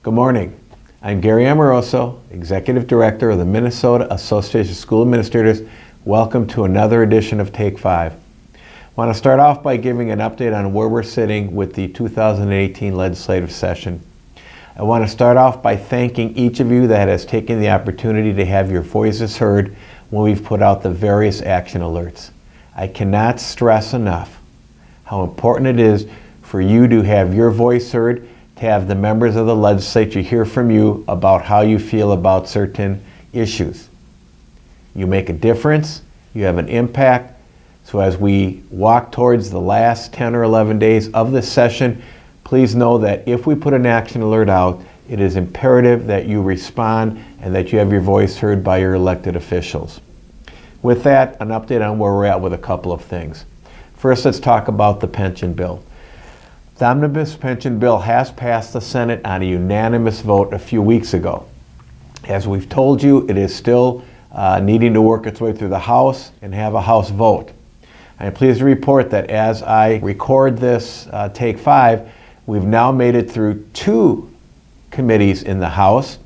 Good morning. I'm Gary Amoroso, Executive Director of the Minnesota Association of School Administrators. Welcome to another edition of Take 5. I want to start off by giving an update on where we're sitting with the 2018 legislative session. I want to start off by thanking each of you that has taken the opportunity to have your voices heard when we've put out the various action alerts. I cannot stress enough how important it is for you to have your voice heard, to have the members of the legislature hear from you about how you feel about certain issues. You make a difference, you have an impact, so as we walk towards the last 10 or 11 days of this session, please know that if we put an action alert out, it is imperative that you respond and that you have your voice heard by your elected officials. With that, an update on where we're at with a couple of things. First, let's talk about the pension bill. The Omnibus Pension Bill has passed the Senate on a unanimous vote a few weeks ago. As we've told you, it is still needing to work its way through the House and have a House vote. I am pleased to report that as I record this Take 5, we've now made it through 2 committees in the House.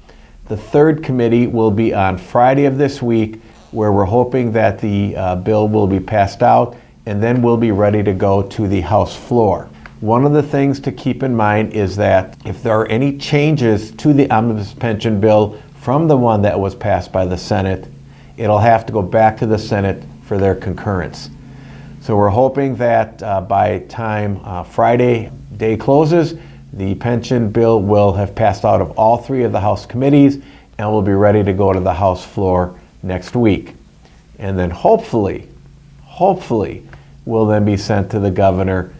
The 3rd committee will be on Friday of this week, where we're hoping that the bill will be passed out and then we'll be ready to go to the House floor. One of the things to keep in mind is that if there are any changes to the Omnibus Pension Bill from the one that was passed by the Senate, it'll have to go back to the Senate for their concurrence. So we're hoping that by time Friday day closes, the pension bill will have passed out of all 3 of the House committees and will be ready to go to the House floor next week. And then hopefully, will then be sent to the governor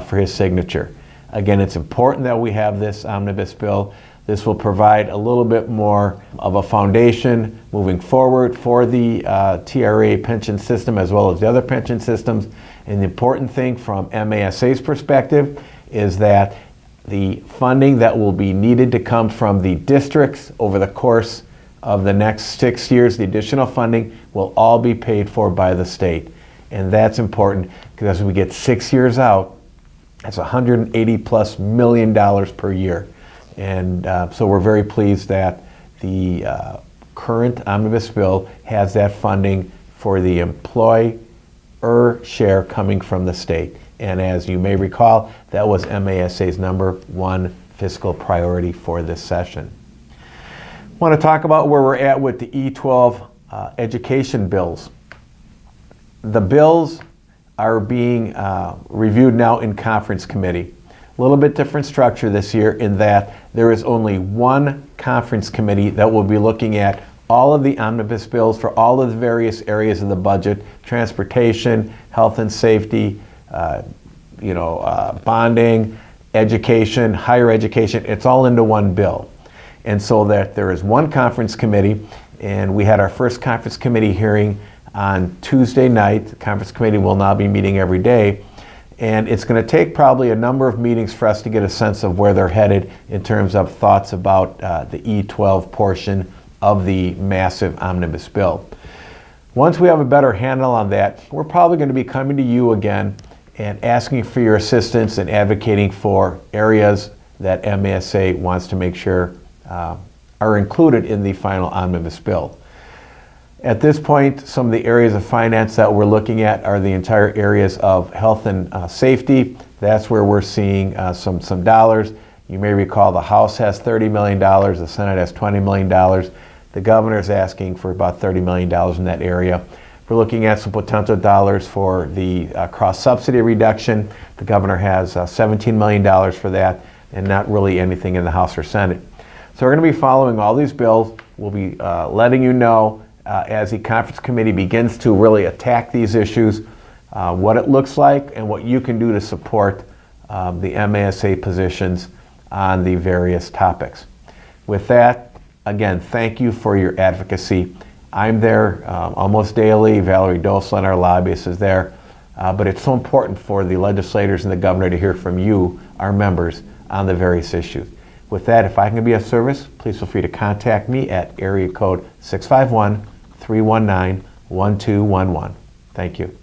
for his signature. Again, it's important that we have this omnibus bill. This will provide a little bit more of a foundation moving forward for the TRA pension system as well as the other pension systems. And the important thing from MASA's perspective is that the funding that will be needed to come from the districts over the course of the next 6 years, the additional funding will all be paid for by the state. And that's important because as we get 6 years out, that's $180+ million per year. And so we're very pleased that the current omnibus bill has that funding for the employer share coming from the state. And as you may recall, that was MASA's #1 fiscal priority for this session. I want to talk about where we're at with the E12 education bills. The bills are being reviewed now in conference committee. A little bit different structure this year in that there is only one conference committee that will be looking at all of the omnibus bills for all of the various areas of the budget: transportation, health and safety, bonding, education, higher education. It's all into one bill. And so that there is one conference committee, and we had our first conference committee hearing on Tuesday night. The conference committee will now be meeting every day, and it's going to take probably a number of meetings for us to get a sense of where they're headed in terms of thoughts about the E12 portion of the massive omnibus bill. Once we have a better handle on that, we're probably going to be coming to you again and asking for your assistance and advocating for areas that MASA wants to make sure are included in the final omnibus bill. At this point, some of the areas of finance that we're looking at are the entire areas of health and safety. That's where we're seeing some dollars. You may recall the House has $30 million, the Senate has $20 million. The governor is asking for about $30 million in that area. We're looking at some potential dollars for the cross-subsidy reduction. The governor has $17 million for that, and not really anything in the House or Senate. So we're going to be following all these bills. We'll be letting you know as the conference committee begins to really attack these issues, what it looks like and what you can do to support the MASA positions on the various topics. With that, again, thank you for your advocacy. I'm there almost daily. Valerie Doslin, our lobbyist, is there. But it's so important for the legislators and the governor to hear from you, our members, on the various issues. With that, if I can be of service, please feel free to contact me at area code 651-319-1211. Thank you.